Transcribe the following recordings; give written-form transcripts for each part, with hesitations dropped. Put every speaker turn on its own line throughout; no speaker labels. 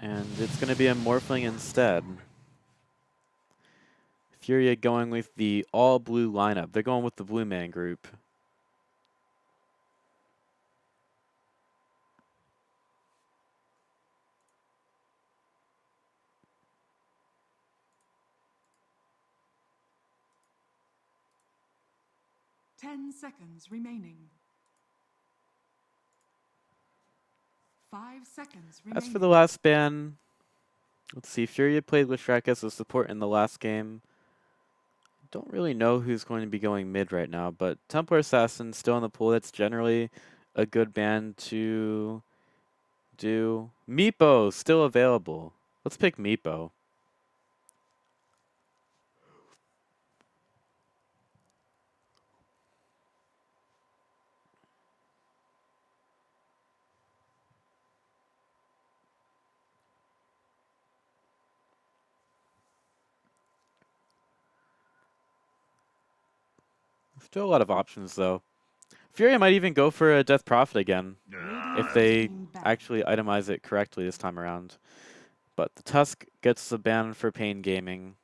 And it's going to be a Morphling instead. FURIA going with the all-blue lineup. They're going with the blue man group.
Seconds remaining. 5 seconds remaining.
As for the last ban, let's see. FURIA played Leshrac as a support in the last game. Don't really know who's going to be going mid right now, but Templar Assassin still in the pool. That's generally a good ban to do. Meepo still available. Let's pick Meepo. Still a lot of options though. FURIA might even go for a Death Prophet again if they actually itemize it correctly this time around. But the Tusk gets the ban for paiN Gaming.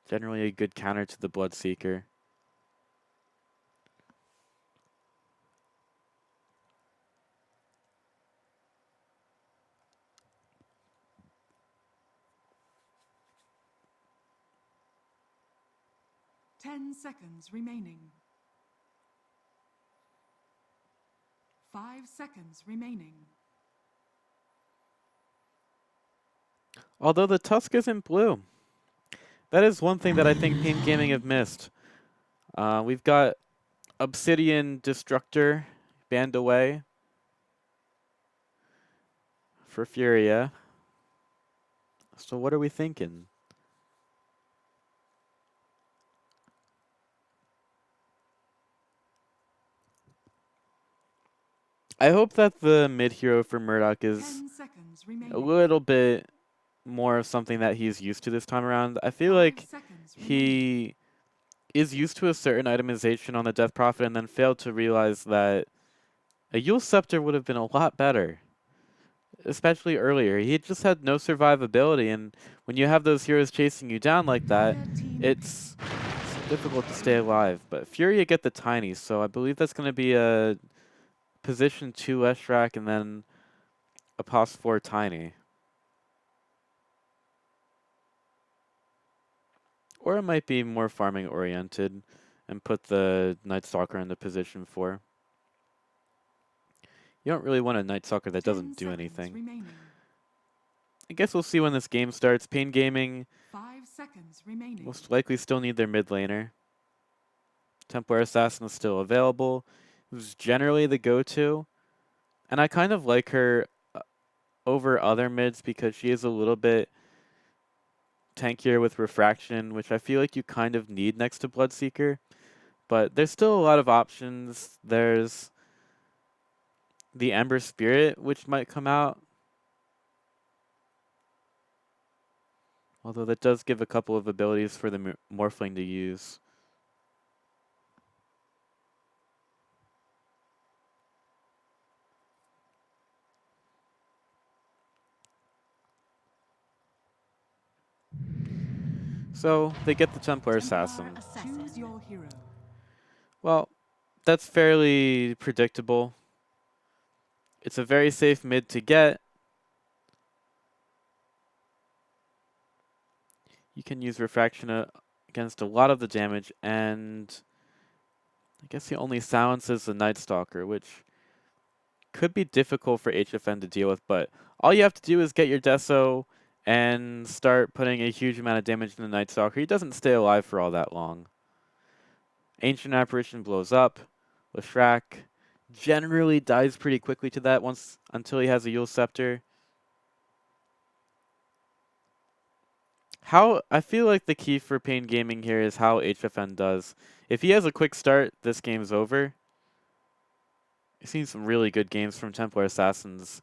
Generally a good counter to the Bloodseeker.
Seconds remaining. 5 seconds remaining.
Although the Tusk isn't blue. That is one thing that I think paiN Gaming have missed. We've got Obsidian Destructor banned away for FURIA. So what are we thinking? I hope that the mid hero for Murdoch is a little bit more of something that he's used to this time around. I feel like he is used to a certain itemization on the Death Prophet and then failed to realize that a Yule Scepter would have been a lot better. Especially earlier. He just had no survivability, and when you have those heroes chasing you down like that, it's difficult to stay alive. But FURIA get the Tiny, so I believe that's going to be a position 2 Leshrac and then a pos 4 Tiny. Or it might be more farming oriented and put the Night Stalker in the position 4. You don't really want a Night Stalker that doesn't do anything.
Remaining.
I guess we'll see when this game starts. paiN Gaming
5 seconds remaining.
most likely still need their mid laner. Templar Assassin is still available, who's generally the go-to. And I kind of like her over other mids because she is a little bit tankier with Refraction, which I feel like you kind of need next to Bloodseeker. But there's still a lot of options. There's the Ember Spirit, which might come out. Although that does give a couple of abilities for the Morphling to use. So they get the Templar Assassin.
Choose your hero.
Well, that's fairly predictable. It's a very safe mid to get. You can use Refraction against a lot of the damage, and I guess he only silences the Night Stalker, which could be difficult for HFN to deal with, but all you have to do is get your Deso and start putting a huge amount of damage in the Night Stalker. He doesn't stay alive for all that long. Ancient Apparition blows up. Leshrac generally dies pretty quickly to that until he has a Yule Scepter. I feel like the key for paiN Gaming here is how HFN does. If he has a quick start, this game's over. I've seen some really good games from Templar Assassins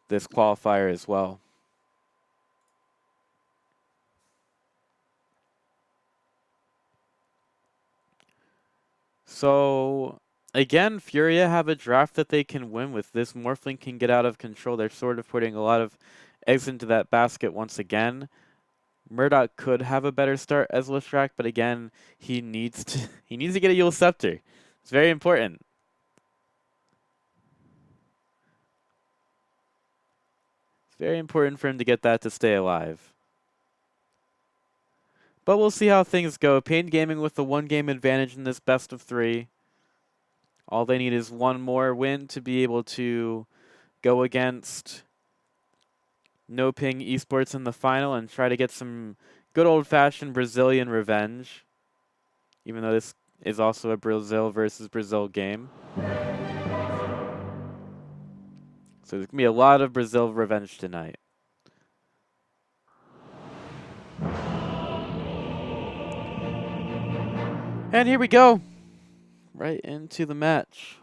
this qualifier as well. So, again, FURIA have a draft that they can win with. This Morphling can get out of control. They're sort of putting a lot of eggs into that basket once again. Murdoch could have a better start as Leshrac, but again, he needs to get a Yule Scepter. It's very important. It's very important for him to get that to stay alive. But we'll see how things go. paiN Gaming with the 1-game advantage in this best of 3. All they need is one more win to be able to go against No Ping Esports in the final and try to get some good old-fashioned Brazilian revenge. Even though this is also a Brazil versus Brazil game. So there's going to be a lot of Brazil revenge tonight. And here we go. Right into the match.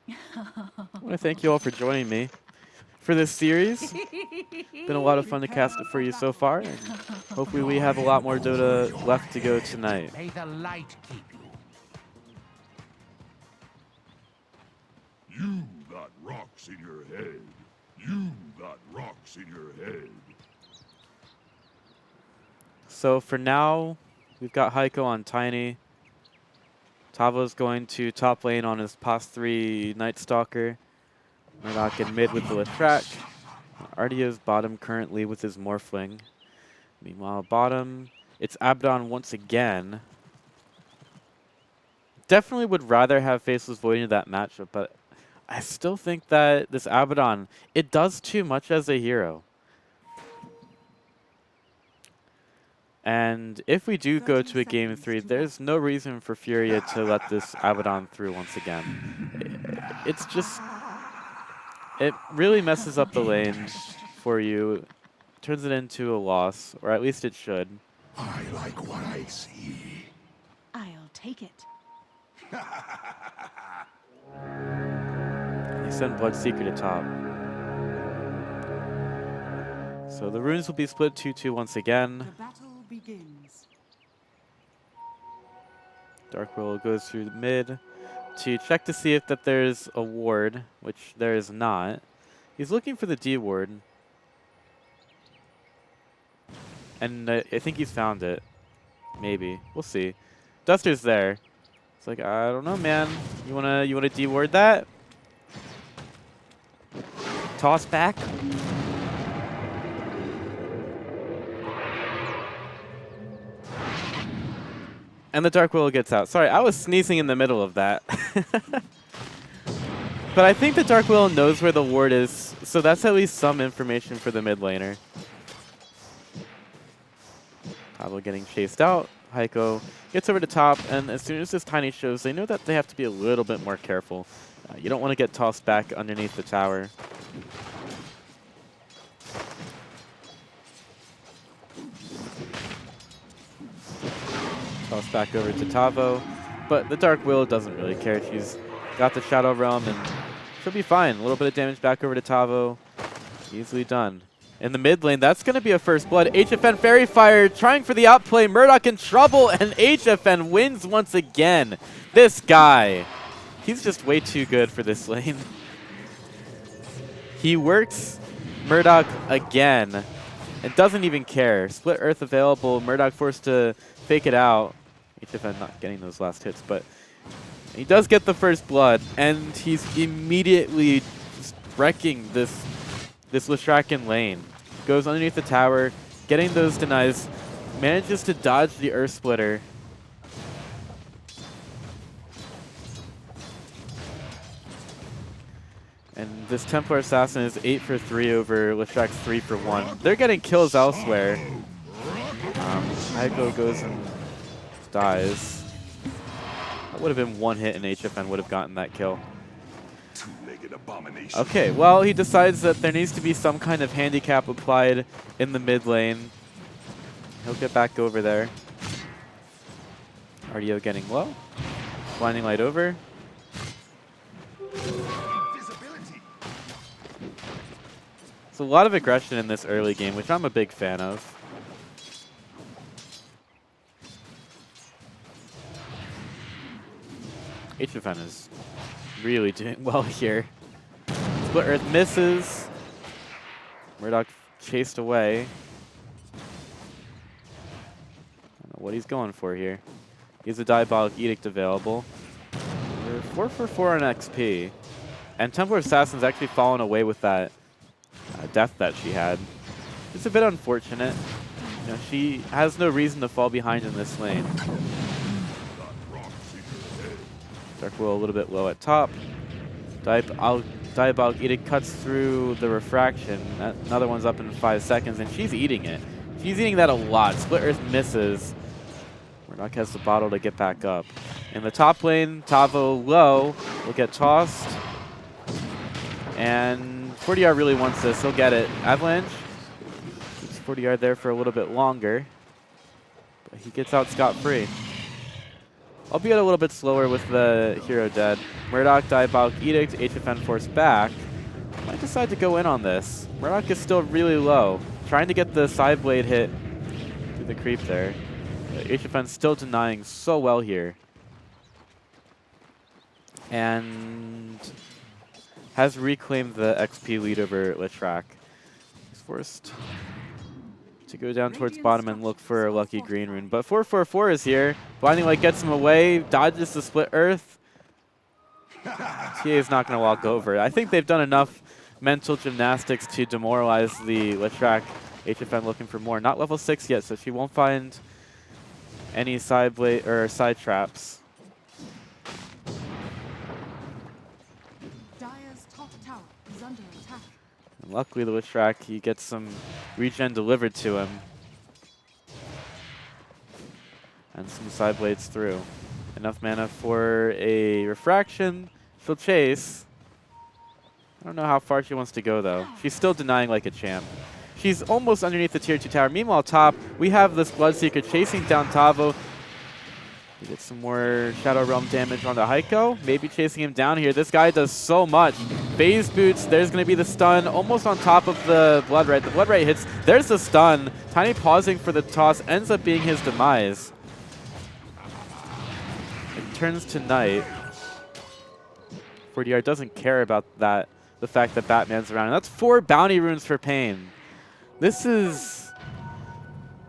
I want to thank you all for joining me for this series. Been a lot of fun to cast it for you so far, and hopefully we have a lot more Dota left to go tonight.
May the light keep you.
You got rocks in your head. You got rocks in your head.
So for now, we've got Heiko on Tiny. Tavo's going to top lane on his past 3 Night Stalker. Murdoch in mid with the Leshrac. Ardio's bottom currently with his Morphling. Meanwhile, bottom, it's Abaddon once again. Definitely would rather have Faceless Void in that matchup, but I still think that this Abaddon, it does too much as a hero. And if we do go to a game 3, there's no reason for FURIA to let this Abaddon through once again. It's just, it really messes up the lane for you, turns it into a loss, or at least it should.
I like what I see.
I'll take it.
You send Bloodseeker to top. So the runes will be split 2-2 once again.
The battle begins.
Dark Will goes through the mid to check to see if that there's a ward, which there is not. He's looking for the D ward. And I think he's found it. Maybe. We'll see. Duster's there. It's like, I don't know, man. You wanna D ward that? Toss back? And the Dark Willow gets out. Sorry, I was sneezing in the middle of that. But I think the Dark Willow knows where the ward is, so that's at least some information for the mid laner. Pablo getting chased out. Heiko gets over to top, and as soon as this Tiny shows, they know that they have to be a little bit more careful. You don't want to get tossed back underneath the tower. Toss back over to Tavo, but the Dark Willow doesn't really care. She's got the Shadow Realm, and she'll be fine. A little bit of damage back over to Tavo. Easily done. In the mid lane, that's going to be a first blood. HFN Fairy Fire trying for the outplay. Murdoch in trouble, and HFN wins once again. This guy, he's just way too good for this lane. He works Murdoch again and doesn't even care. Split Earth available. Murdoch forced to fake it out. HFN not getting those last hits, but he does get the first blood, and he's immediately just wrecking this Leshracan lane. Goes underneath the tower, getting those denies, manages to dodge the Earth Splitter. And this Templar Assassin is 8 for 3 over Leshrac's 3 for 1. They're getting kills elsewhere. Heiko goes and dies. That would have been one hit and HFN would have gotten that kill. Okay, well, he decides that there needs to be some kind of handicap applied in the mid lane. He'll get back over there. Ardio getting low. Blinding Light over. It's a lot of aggression in this early game, which I'm a big fan of. HFN is really doing well here. Split Earth misses. Murdoch chased away. I don't know what he's going for here. He has a Diabolic Edict available. We're 4 for 4 on XP. And Templar Assassin's actually fallen away with that death that she had. It's a bit unfortunate. You know, she has no reason to fall behind in this lane. Dark Will a little bit low at top. Diabolic Edict cuts through the refraction. Another one's up in 5 seconds, and she's eating it. She's eating that a lot. Split Earth misses. Murdoch has the bottle to get back up. In the top lane, Tavo low will get tossed. And 40R really wants this. He'll get it. Avalanche keeps 40R there for a little bit longer. But he gets out scot-free. Albeit a little bit slower with the hero dead. Murdoch, Diabolic Edict, HFN force back. Might decide to go in on this. Murdoch is still really low. Trying to get the side blade hit through the creep there. HFN still denying so well here. And has reclaimed the XP lead over Leshrac. He's forced to go down towards bottom and look for a lucky green rune. But 444 is here. Blinding Light gets him away, dodges the Split Earth. TA is not going to walk over. I think they've done enough mental gymnastics to demoralize the Leshrac. HFN looking for more. Not level 6 yet, so she won't find any side blade or side traps.
Dire's top tower is under attack.
And luckily, the Leshrac, he gets some regen delivered to him. And some side blades through. Enough mana for a refraction. She'll chase. I don't know how far she wants to go, though. She's still denying like a champ. She's almost underneath the tier 2 tower. Meanwhile, top, we have this Bloodseeker chasing down Tavo. We get some more Shadow Realm damage on the Heiko. Maybe chasing him down here. This guy does so much. Phase boots. There's going to be the stun almost on top of the Bloodright. The Bloodright hits. There's the stun. Tiny pausing for the toss. Ends up being his demise. It turns to night. 40R doesn't care about that. The fact that Batman's around. And that's 4 bounty runes for paiN. This is...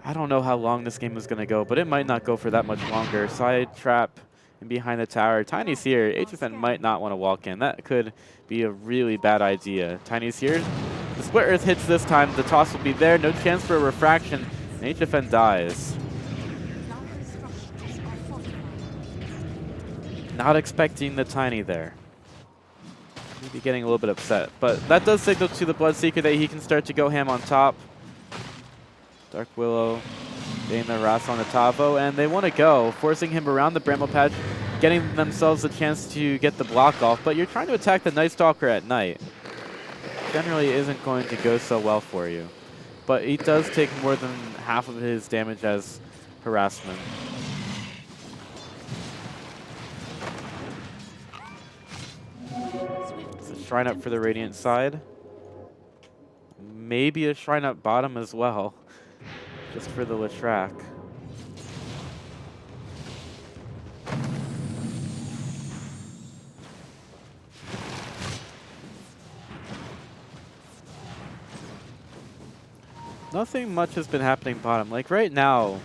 I don't know how long this game is going to go, but it might not go for that much longer. Side trap and behind the tower. Tiny's here. HFN might not want to walk in. That could be a really bad idea. Tiny's here. The Split Earth hits this time. The toss will be there. No chance for a refraction. And HFN dies. Not expecting the Tiny there. Maybe getting a little bit upset. But that does signal to the Bloodseeker that he can start to go ham on top. Dark Willow getting the Wrath on the Tavo, and they want to go, forcing him around the Bramble Patch, getting themselves a chance to get the block off, but you're trying to attack the Night Stalker at night. Generally isn't going to go so well for you. But he does take more than half of his damage as harassment. There's a Shrine Up for the Radiant side. Maybe a Shrine Up bottom as well. Just for the Leshrac. Nothing much has been happening bottom. Like right now,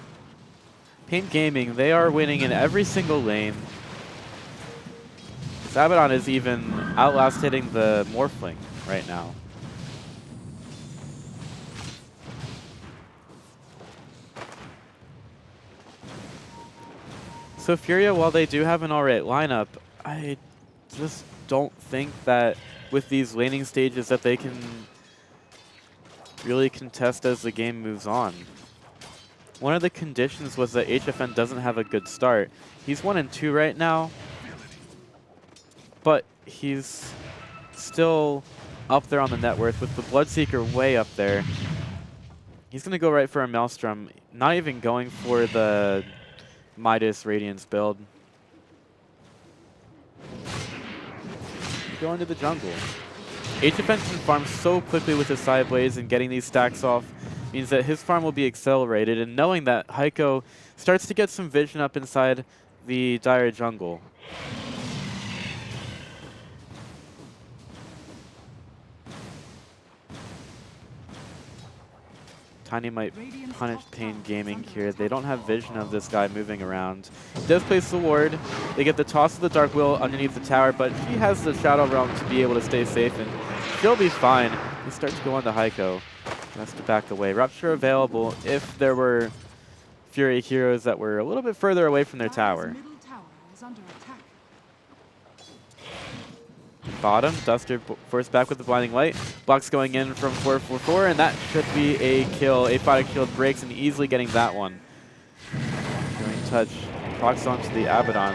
paiN Gaming, they are winning in every single lane. Sabadon is even outlast hitting the Morphling right now. So FURIA, while they do have an alright lineup, I just don't think that with these laning stages that they can really contest as the game moves on. One of the conditions was that HFN doesn't have a good start. He's 1-2 right now, but he's still up there on the net worth with the Bloodseeker way up there. He's going to go right for a Maelstrom, not even going for the Midas Radiance build. Go into the jungle. HFN can farm so quickly with his side blades, and getting these stacks off means that his farm will be accelerated, and knowing that Heiko starts to get some vision up inside the Dire jungle. Tiny might punish paiN Gaming here. They don't have vision of this guy moving around. He does place the ward. They get the toss of the Dark Will underneath the tower, but she has the Shadow Realm to be able to stay safe, and she'll be fine. They start to go on to Heiko. Has to back away. Rupture available if there were Furia heroes that were a little bit further away from their tower.
Middle tower is under attack.
Bottom, Duster forced back with the Blinding Light. Blocks going in from 444, and that should be a kill. Aphotic Shield breaks and easily getting that one. Going touch, procs onto the Abaddon.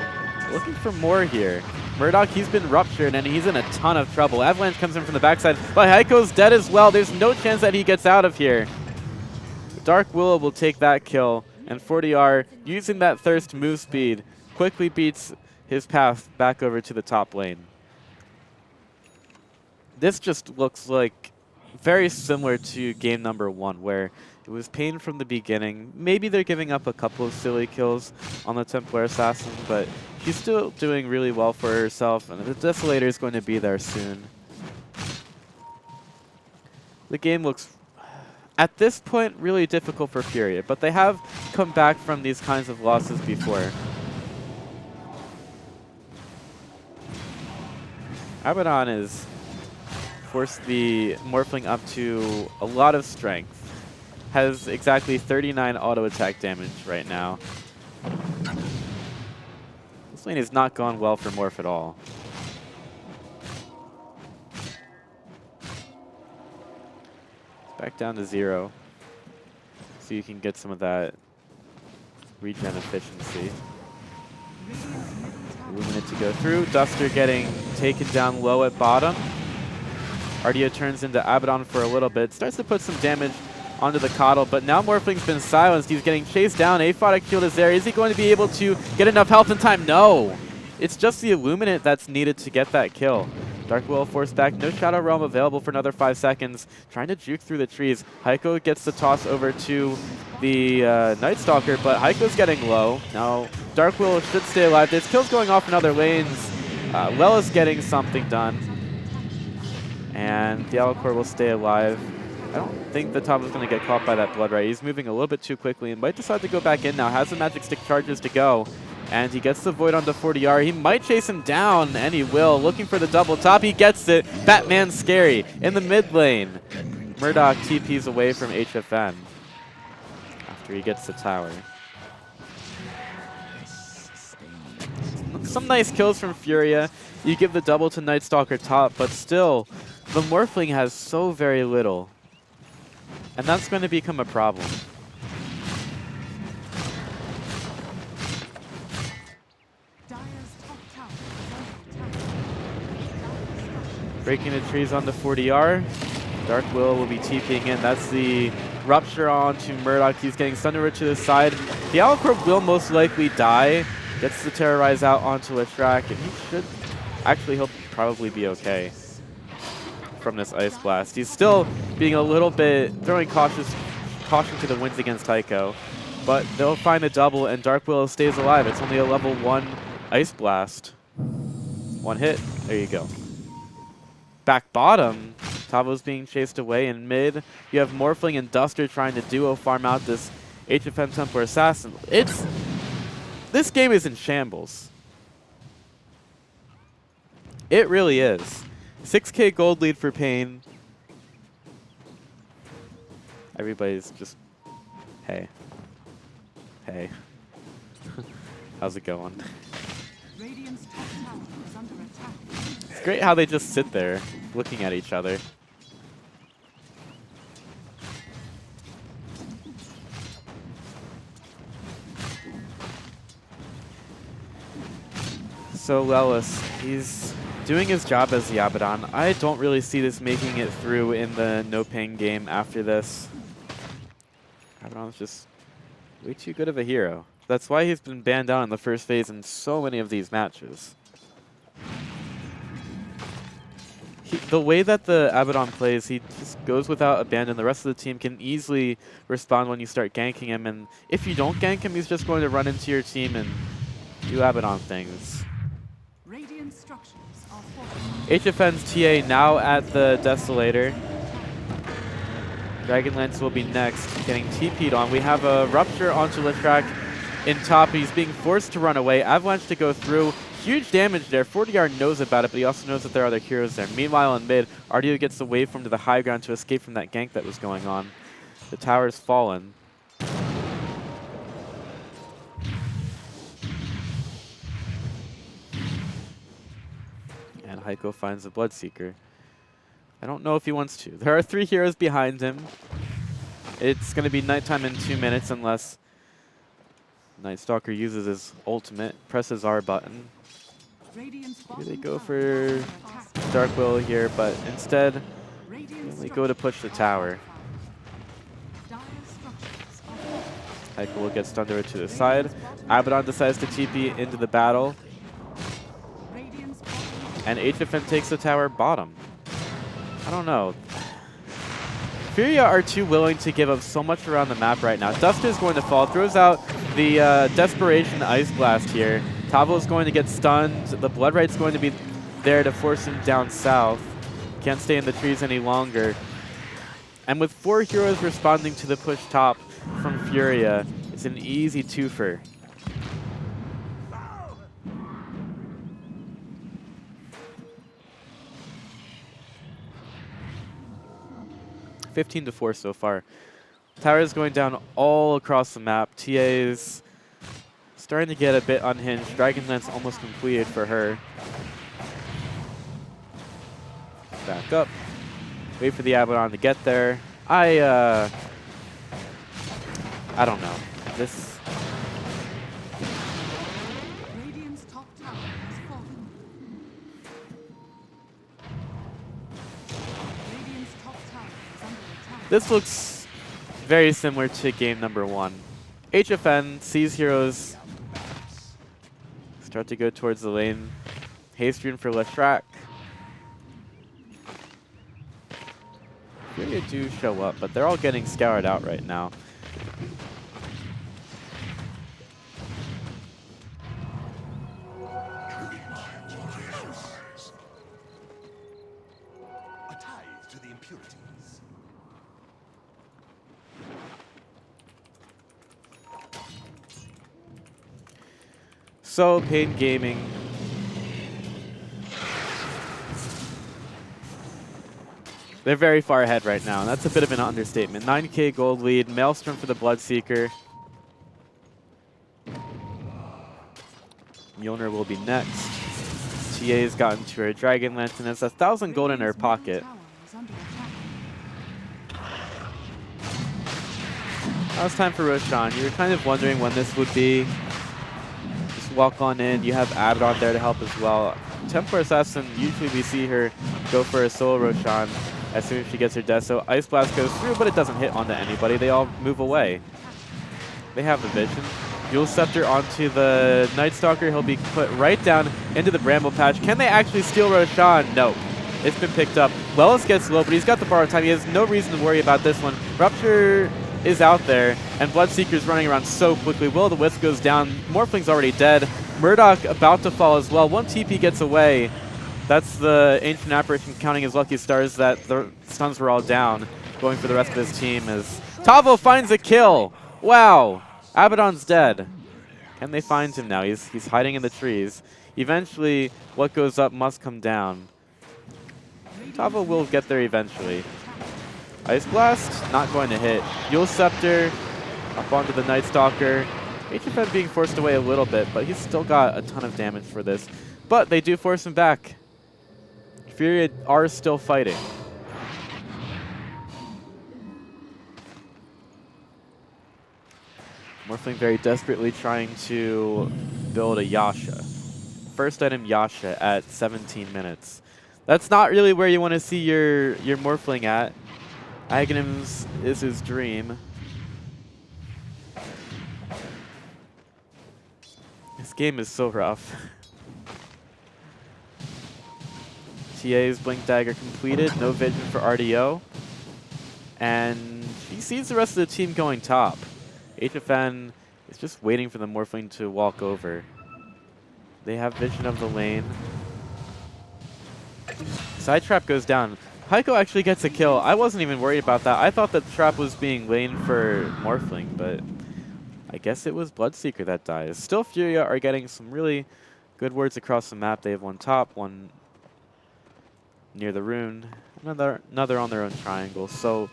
Looking for more here. Murdoch, he's been ruptured, and he's in a ton of trouble. Avalanche comes in from the backside, but Heiko's dead as well. There's no chance that he gets out of here. Dark Willow will take that kill, and 40R, using that Thirst move speed, quickly beats his path back over to the top lane. This just looks like very similar to game number 1, where it was paiN from the beginning. Maybe they're giving up a couple of silly kills on the Templar Assassin, but she's still doing really well for herself, and the Desolator is going to be there soon. The game looks, at this point, really difficult for Furia, but they have come back from these kinds of losses before. Abaddon is forced the Morphling up to a lot of strength. Has exactly 39 auto attack damage right now. This lane has not gone well for Morph at all. Back down to 0. So you can get some of that regen efficiency. Illuminate to go through. Duster getting taken down low at bottom. Ardia turns into Abaddon for a little bit. Starts to put some damage onto the Coddle, but now Morphling's been silenced. He's getting chased down. Aphotic Shield is there. Is he going to be able to get enough health in time? No! It's just the Illuminate that's needed to get that kill. Dark Will forced back. No Shadow Realm available for another 5 seconds. Trying to juke through the trees. Heiko gets the toss over to the Night Stalker, but Heiko's getting low. Now Dark Will should stay alive. There's kills going off in other lanes. Lella's getting something done. And the Alcor will stay alive. I don't think the top is going to get caught by that Blood Ray. He's moving a little bit too quickly and might decide to go back in now. Has the Magic Stick charges to go. And he gets the Void onto 40R. He might chase him down, and he will. Looking for the double top. He gets it. Batman Scary in the mid lane. Murdoch TPs away from HFN after he gets the tower. Some nice kills from Furia. You give the double to Night Stalker top, but still, the Morphling has so very little. And that's going to become a problem. Breaking the trees onto 40R. Dark Will be TPing in. That's the Rupture onto Murdoch. He's getting stunned over to the side. The Alcor will most likely die. Gets the Terrorize out onto a track, and he should... Actually, he'll probably be okay from this Ice Blast. He's still being a little bit... throwing caution to the winds against Heiko. But they'll find a double, and Dark Will stays alive. It's only a level 1 Ice Blast. 1 hit. There you go. Back bottom, Tavo's being chased away in mid. You have Morphling and Duster trying to duo farm out this HFN Templar Assassin. This game is in shambles. It really is. 6K gold lead for paiN. Everybody's just, hey. Hey. How's it going? It's great how they just sit there looking at each other. So Lelis, he's doing his job as the Abaddon. I don't really see this making it through in the no paiN game after this. Abaddon's just way too good of a hero. That's why he's been banned out in the first phase in so many of these matches. The way that the Abaddon plays, he just goes without abandon. The rest of the team can easily respond when you start ganking him, and if you don't gank him, he's just going to run into your team and do Abaddon things. HFN's TA now at the Desolator. Dragonlance will be next, getting TP'd on. We have a Rupture onto Leshrac in top. He's being forced to run away. Avalanche to go through. Huge damage there. FURIA knows about it, but he also knows that there are other heroes there. Meanwhile, in mid, RDO gets the waveform to the high ground to escape from that gank that was going on. The tower's fallen. And Heiko finds the Bloodseeker. I don't know if he wants to. There are 3 heroes behind him. It's going to be nighttime in 2 minutes unless Night Stalker uses his ultimate, presses R button. Maybe they go for Dark Will here, but instead they go to push the tower. Heiko will get stunned over to the side. Abaddon decides to TP into the battle. And HFN takes the tower bottom. I don't know. FURIA are too willing to give up so much around the map right now. Dust is going to fall, throws out the Desperation Ice Blast here. Tavo is going to get stunned. The Blood Right's going to be there to force him down south. Can't stay in the trees any longer. And with 4 heroes responding to the push top from FURIA, it's an easy twofer. (15-4) so far. Tower is going down all across the map. TA is starting to get a bit unhinged. Dragonlance almost completed for her. Back up. Wait for the Abaddon to get there. I don't know. This.
Radiant's top tower has fallen. Radiant's top tower is under attack.
This looks very similar to game number 1. HFN sees heroes start to go towards the lane. Haste rune for Leshrac. FURIA do show up, but they're all getting scoured out right now.
A tithe to the impurities.
So, paiN Gaming. They're very far ahead right now, and that's a bit of an understatement. 9k gold lead, Maelstrom for the Bloodseeker. Mjolnir will be next. TA's gotten to her Dragonlance, and it's 1,000 gold in her pocket.
Tower is under attack.
Now it's time for Roshan. You were kind of wondering when this would be. Just walk on in. You have Abaddon there to help as well. Templar Assassin, usually we see her go for a solo Roshan as soon as she gets her Deso. Ice Blast goes through, but it doesn't hit onto anybody. They all move away. They have the vision. Dual Scepter onto the Night Stalker. He'll be put right down into the Bramble Patch. Can they actually steal Roshan? No. It's been picked up. Wellis gets low, but he's got the borrowed time. He has no reason to worry about this one. Rupture is out there, and Bloodseeker's running around so quickly. Will-o'-the-Wisp goes down. Morphling's already dead. Murdoch about to fall as well. 1 TP gets away. That's the Ancient Apparition counting his lucky stars that the stuns were all down, going for the rest of his team as Tavo finds a kill. Wow. Abaddon's dead. Can they find him now? He's hiding in the trees. Eventually, what goes up must come down. Tavo will get there eventually. Ice Blast, not going to hit. Dual Scepter, up onto the Night Stalker. HFN being forced away a little bit, but he's still got a ton of damage for this. But they do force him back. FURIA are still fighting. Morphling very desperately trying to build a Yasha. First item Yasha at 17 minutes. That's not really where you want to see your Morphling at. Aghanim's is his dream. This game is so rough. TA's Blink Dagger completed, no vision for RDO. And he sees the rest of the team going top. HFN is just waiting for the Morphling to walk over. They have vision of the lane. Side Trap goes down. Heiko actually gets a kill. I wasn't even worried about that. I thought that trap was being laid for Morphling, but I guess it was Bloodseeker that dies. Still, Furia are getting some really good words across the map. They have one top, one near the rune, another on their own triangle. So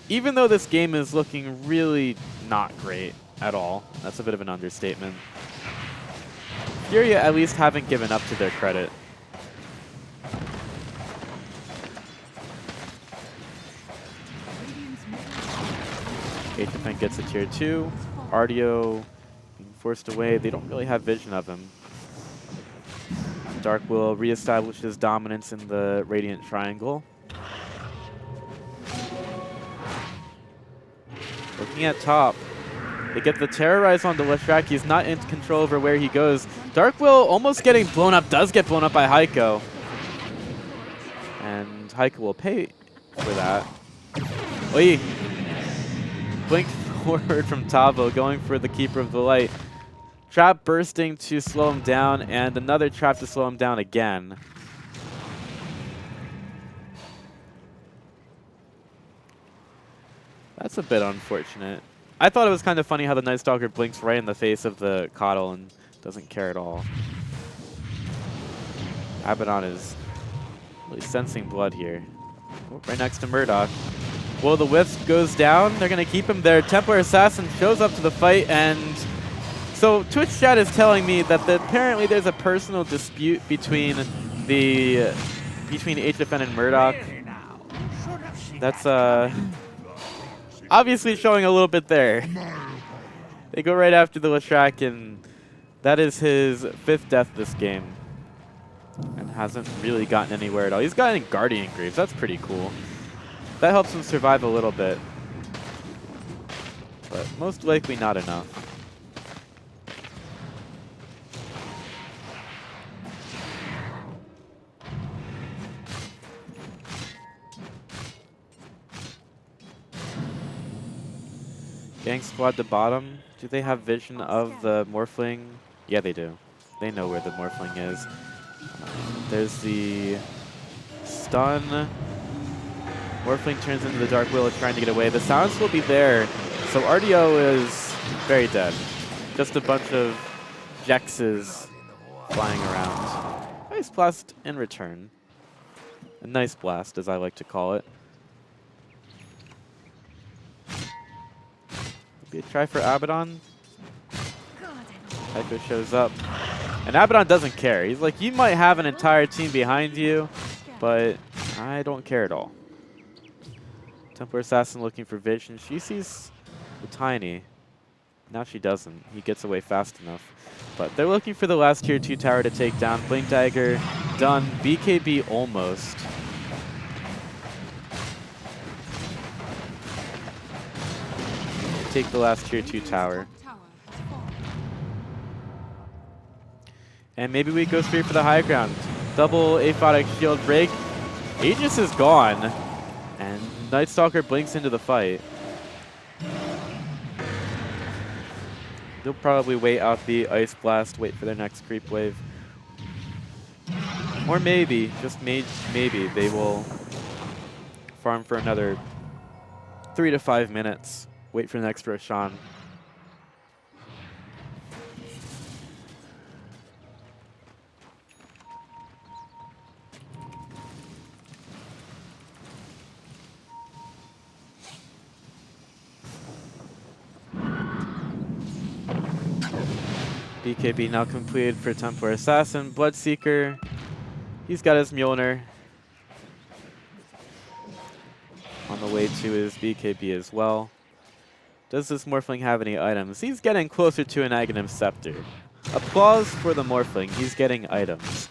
even though this game is looking really not great at all, that's a bit of an understatement, Furia at least haven't given up to their credit. HFN gets a tier 2. Ardio being forced away. They don't really have vision of him. Dark will reestablish his dominance in the Radiant Triangle. Looking at top. They get the Terrorize onto Leshrac. He's not in control over where he goes. Dark will almost getting blown up. Does get blown up by Heiko. And Heiko will pay for that. Oi! Blink forward from Tavo, going for the Keeper of the Light. Trap bursting to slow him down, and another trap to slow him down again. That's a bit unfortunate. I thought it was kind of funny how the Night Stalker blinks right in the face of the Coddle and doesn't care at all. Abaddon is really sensing blood here. Oh, right next to Murdoch. Well, the Wisp goes down. They're going to keep him there. Templar Assassin shows up to the fight, and so Twitch chat is telling me that apparently there's a personal dispute between HFN and Murdoch. That's obviously showing a little bit there. They go right after the Leshrac, and that is his 5th death this game, and hasn't really gotten anywhere at all. He's gotten Guardian Greaves. That's pretty cool. That helps him survive a little bit, but most likely not enough. Gang squad to bottom. Do they have vision of the Morphling? Yeah, they do. They know where the Morphling is. There's the stun. Morphling turns into the Dark Willow trying to get away. The silence will be there, so Ardio is very dead. Just a bunch of Jexes flying around. Nice blast in return. A nice blast, as I like to call it. Maybe a try for Abaddon. Heiko shows up. And Abaddon doesn't care. He's like, you might have an entire team behind you, but I don't care at all. Templar Assassin looking for vision. She sees the Tiny. Now she doesn't. He gets away fast enough. But they're looking for the last tier 2 tower to take down. Blink Dagger done. BKB almost. Take the last tier 2 tower. And maybe we go straight for the high ground. Double aphotic shield break. Aegis is gone. And Night Stalker blinks into the fight. They'll probably wait out the Ice Blast, wait for their next creep wave. Or maybe, just maybe, they will farm for another 3 to 5 minutes. Wait for the next Roshan. BKB now completed for Templar Assassin. Bloodseeker, he's got his Mjolnir. On the way to his BKB as well. Does this Morphling have any items? He's getting closer to an Aghanim Scepter. Applause for the Morphling, he's getting items.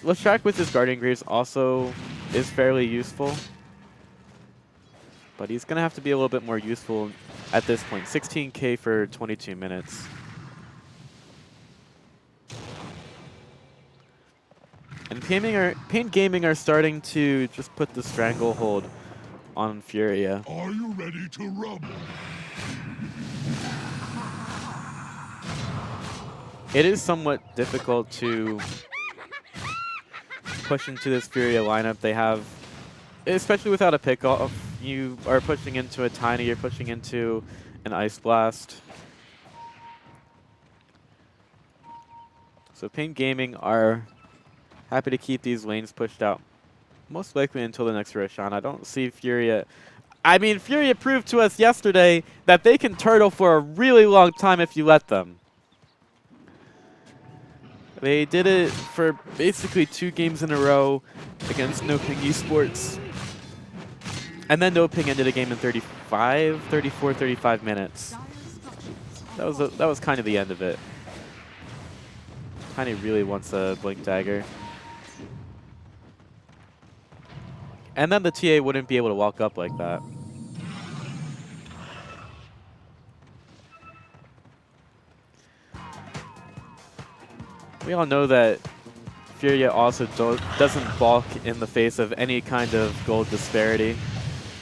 Leshrac with his Guardian Greaves also is fairly useful. But he's going to have to be a little bit more useful at this point. 16k for 22 minutes. And paiN Gaming are starting to just put the stranglehold on Furia.
Are you ready to rumble?
It is somewhat difficult to push into this FURIA lineup. They have, especially without a pick-off, you are pushing into a Tiny, you're pushing into an Ice Blast. So paiN Gaming are happy to keep these lanes pushed out. Most likely until the next Roshan. I don't see FURIA. I mean, FURIA proved to us yesterday that they can turtle for a really long time if you let them. They did it for basically 2 games in a row against NoPing Esports. And then NoPing ended a game in 35 minutes. That was kind of the end of it. Tiny really wants a Blink Dagger. And then the TA wouldn't be able to walk up like that. We all know that FURIA also doesn't balk in the face of any kind of gold disparity.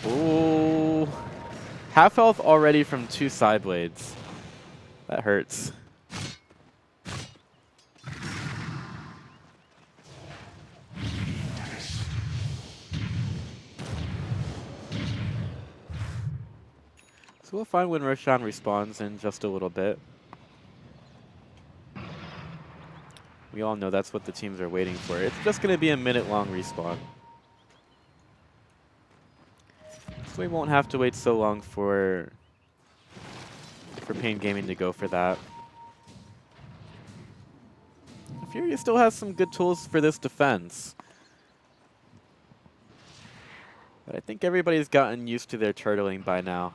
Ooh. Half health already from 2 side blades. That hurts. So we'll find when Roshan respawns in just a little bit. We all know that's what the teams are waiting for. It's just going to be a minute-long respawn. So we won't have to wait so long for paiN Gaming to go for that. FURIA still has some good tools for this defense. But I think everybody's gotten used to their turtling by now.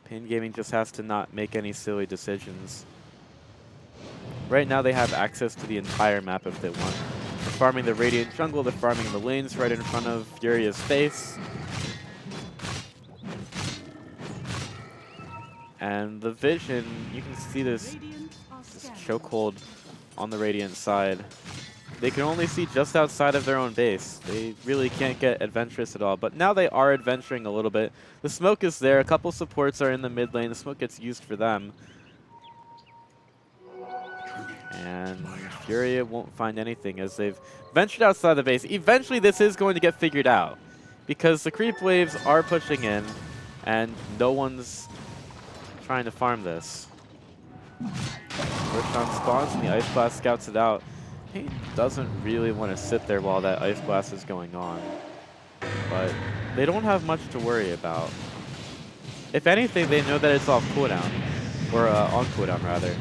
paiN Gaming just has to not make any silly decisions. Right now they have access to the entire map if they want. They're farming the Radiant jungle, they're farming the lanes right in front of FURIA's face. And the vision, you can see this chokehold on the Radiant side. They can only see just outside of their own base. They really can't get adventurous at all. But now they are adventuring a little bit. The smoke is there. A couple supports are in the mid lane. The smoke gets used for them. And FURIA won't find anything as they've ventured outside the base. Eventually this is going to get figured out because the creep waves are pushing in and no one's trying to farm this. Roshan spawns and the Ice Blast scouts it out. paiN doesn't really want to sit there while that Ice Blast is going on, but they don't have much to worry about. If anything, they know that it's off cooldown, or on cooldown rather.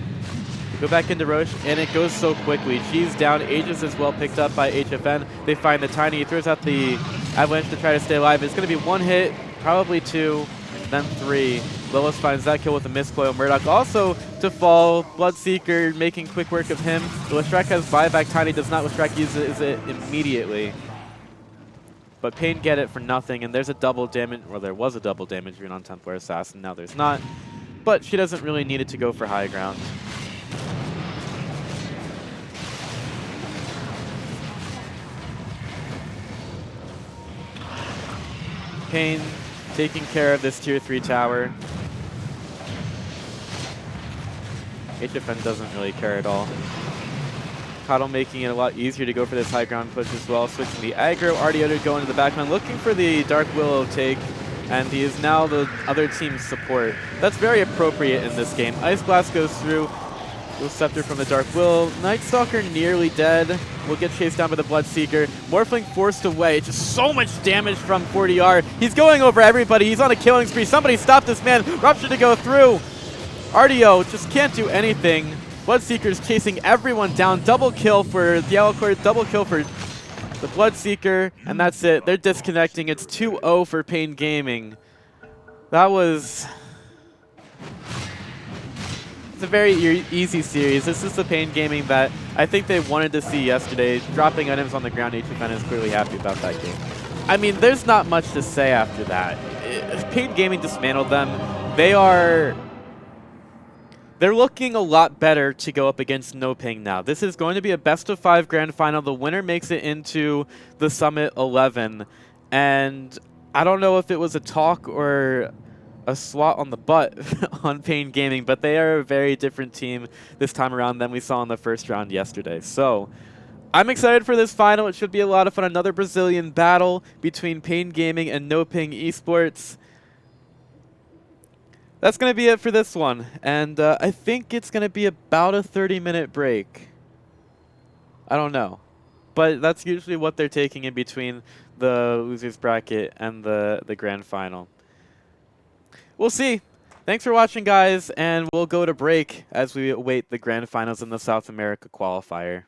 Go back into Roche, and it goes so quickly. She's down. Aegis is well picked up by HFN. They find the Tiny. He throws out the Avalanche to try to stay alive. It's going to be 1 hit, probably 2, then 3. Lilith finds that kill with a miscoil. Murdoch also to fall. Bloodseeker making quick work of him. Leshrac has buyback. Tiny does not. Leshrac uses it immediately. But paiN get it for nothing, and there's a double damage, or there was a double damage rune on Templar Assassin. Now there's not. But she doesn't really need it to go for high ground. paiN taking care of this tier 3 tower. HFN doesn't really care at all. Coddle making it a lot easier to go for this high ground push as well. Switching the aggro, Artioto going to the backline, looking for the Dark Willow take, and he is now the other team's support. That's very appropriate in this game. Ice Blast goes through. Scepter from the Dark Willow. Night Stalker nearly dead. Will get chased down by the Bloodseeker. Morphling forced away. Just so much damage from 40R. He's going over everybody. He's on a killing spree. Somebody stop this man. Rupture to go through. Artio just can't do anything. Bloodseeker's chasing everyone down. Double kill for the Yellow Court. Double kill for the Bloodseeker. And that's it. They're disconnecting. It's 2-0 for paiN Gaming. That was... It's a very easy series. This is the paiN Gaming that I think they wanted to see yesterday. Dropping items on the ground, HFN is clearly happy about that game. I mean, there's not much to say after that. paiN Gaming dismantled them. They're looking a lot better to go up against NoPing now. This is going to be a best-of-5 grand final. The winner makes it into the Summit 11. And I don't know if it was a talk or a swat on the butt on paiN Gaming, but they are a very different team this time around than we saw in the first round yesterday. So I'm excited for this final. It should be a lot of fun. Another Brazilian battle between paiN Gaming and No Ping Esports. That's going to be it for this one. And I think it's going to be about a 30-minute break. I don't know. But that's usually what they're taking in between the losers bracket and the grand final. We'll see. Thanks for watching, guys, and we'll go to break as we await the grand finals in the South America qualifier.